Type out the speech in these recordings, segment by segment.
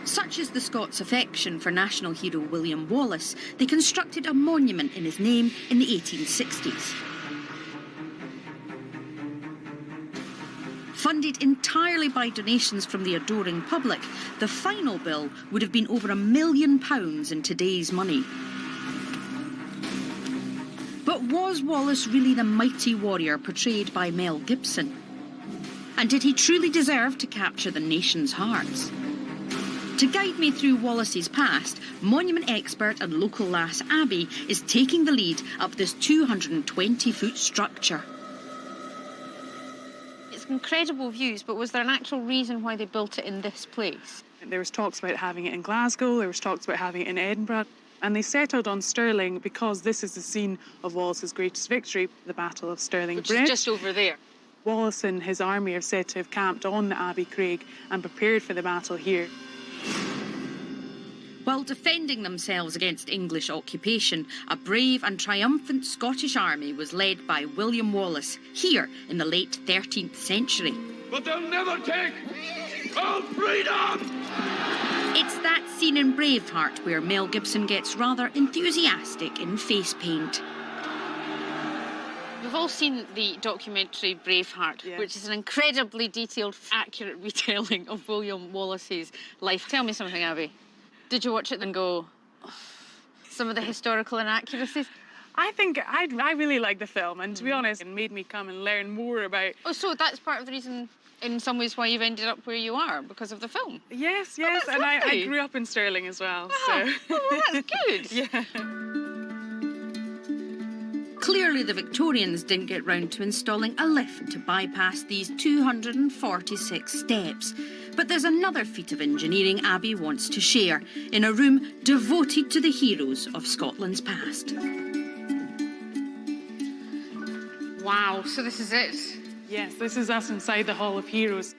Such is the Scots' affection for national hero William Wallace, they constructed a monument in his name in the 1860s. Funded entirely by donations from the adoring public, the final bill would have been over £1 million in today's money. But was Wallace really the mighty warrior portrayed by Mel Gibson? And did he truly deserve to capture the nation's hearts? To guide me through Wallace's past, monument expert and local lass Abby is taking the lead up this 220-foot structure. Incredible views, but was there an actual reason why they built it in this place? There was talks about having it in Glasgow, there was talks about having it in Edinburgh, and they settled on Stirling because this is the scene of Wallace's greatest victory, the Battle of Stirling Bridge. Which is just over there. Wallace and his army are said to have camped on the Abbey Craig and prepared for the battle here. While defending themselves against English occupation, a brave and triumphant Scottish army was led by William Wallace here in the late 13th century. But they'll never take our freedom! It's that scene in Braveheart where Mel Gibson gets rather enthusiastic in face paint. We've all seen the documentary Braveheart, yes, which is an incredibly detailed, accurate retelling of William Wallace's life. Tell me something, Abby. Did you watch it and go, some of the historical inaccuracies? I think I really liked the film, and to be honest, it made me come and learn more about... Oh, so that's part of the reason, in some ways, why you've ended up where you are, because of the film? Yes, Oh, and I lovely. grew up in Stirling as well, Oh, so... well, that's good. Yeah. Clearly, the Victorians didn't get round to installing a lift to bypass these 246 steps. But there's another feat of engineering Abby wants to share in a room devoted to the heroes of Scotland's past. Wow, so this is it? Yes, this is us inside the Hall of Heroes.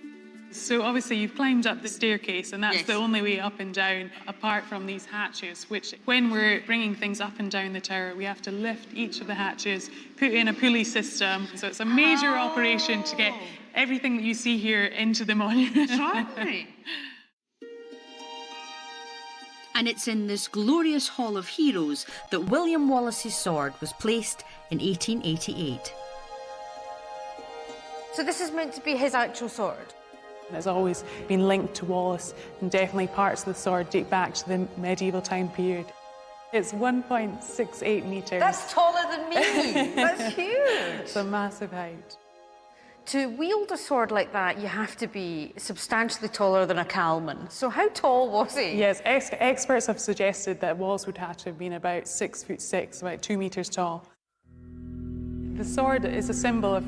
So obviously you've climbed up the staircase, and that's Yes. the only way up and down, apart from these hatches, which when we're bringing things up and down the tower, we have to lift each of the hatches, put in a pulley system. So it's a major operation to get everything that you see here into the monument. Extraordinary. And it's in this glorious Hall of Heroes that William Wallace's sword was placed in 1888. So this is meant to be his actual sword? It's always been linked to Wallace, and definitely parts of the sword date back to the medieval time period. It's 1.68 metres. That's taller than me. That's huge. It's a massive height. To wield a sword like that, you have to be substantially taller than a Calman. So how tall was he? Yes, experts have suggested that Wallace would have to have been about 6'6", about 2 metres tall. The sword is a symbol of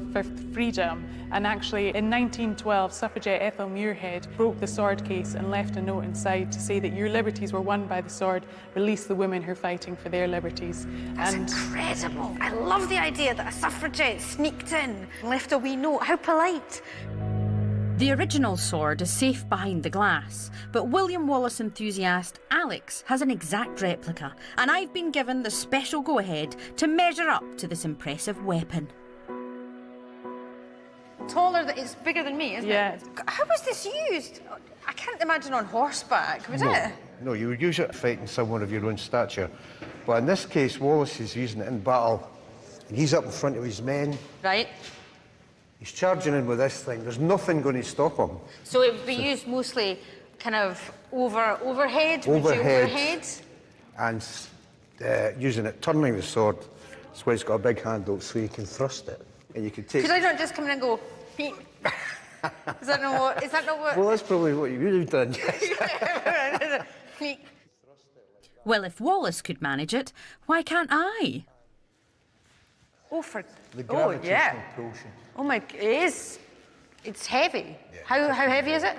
freedom, and actually in 1912, suffragette Ethel Muirhead broke the sword case and left a note inside to say that your liberties were won by the sword, release the women who are fighting for their liberties. That's incredible. I love the idea that a suffragette sneaked in and left a wee note. How polite. The original sword is safe behind the glass, but William Wallace enthusiast Alex has an exact replica, and I've been given the special go-ahead to measure up to this impressive weapon. Taller, it's bigger than me, isn't Yeah. it? How was this used? I can't imagine on horseback, was it? No, you would use it fighting someone of your own stature. But in this case, Wallace is using it in battle, and he's up in front of his men. Right. He's charging in with this thing. There's nothing going to stop him. So it would be used mostly kind of overhead? Would you Overhead. And using it, turning the sword. That's why it's got a big handle, so you can thrust it. And you can take... Could I not just come in and go, beep? Is that not what... Well, that's probably what you would have done, yes. Beep. Well, if Wallace could manage it, why can't I? Oh, for... The Oh, gravitational yeah. propulsion. Oh, my... It's heavy. Yeah. How heavy is it?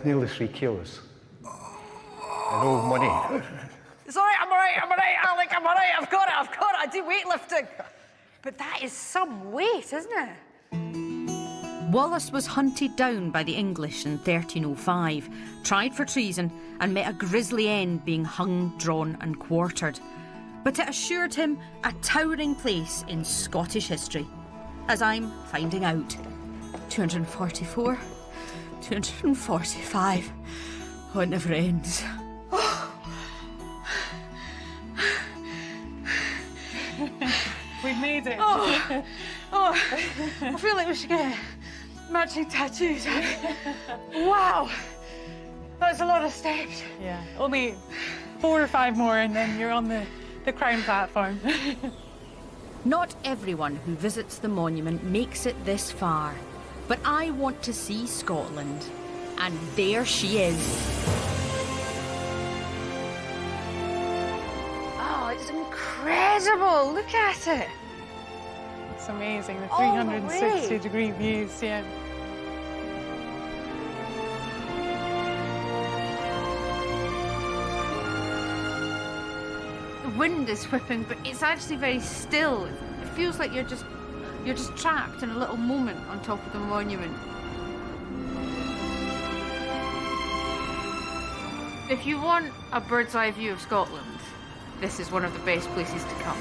Nearly 3 kilos. And old money. It's all right, I'm all right, Alec, I'm all right, I've got it, I do weightlifting. But that is some weight, isn't it? Wallace was hunted down by the English in 1305, tried for treason, and met a grisly end being hung, drawn and quartered. But it assured him a towering place in Scottish history, as I'm finding out. 244, 245. Oh, it never ends. We've made it. Oh, I feel like we should get matching tattoos. Wow, that's a lot of steps. Yeah, only 4 or 5 more and then you're on the crown platform. Not everyone who visits the monument makes it this far, but I want to see Scotland. And there she is. Oh, it's incredible. Look at it. It's amazing, the All the 360-degree views, yeah. The wind is whipping, but it's actually very still. It feels like you're just trapped in a little moment on top of the monument. If you want a bird's eye view of Scotland, this is one of the best places to come.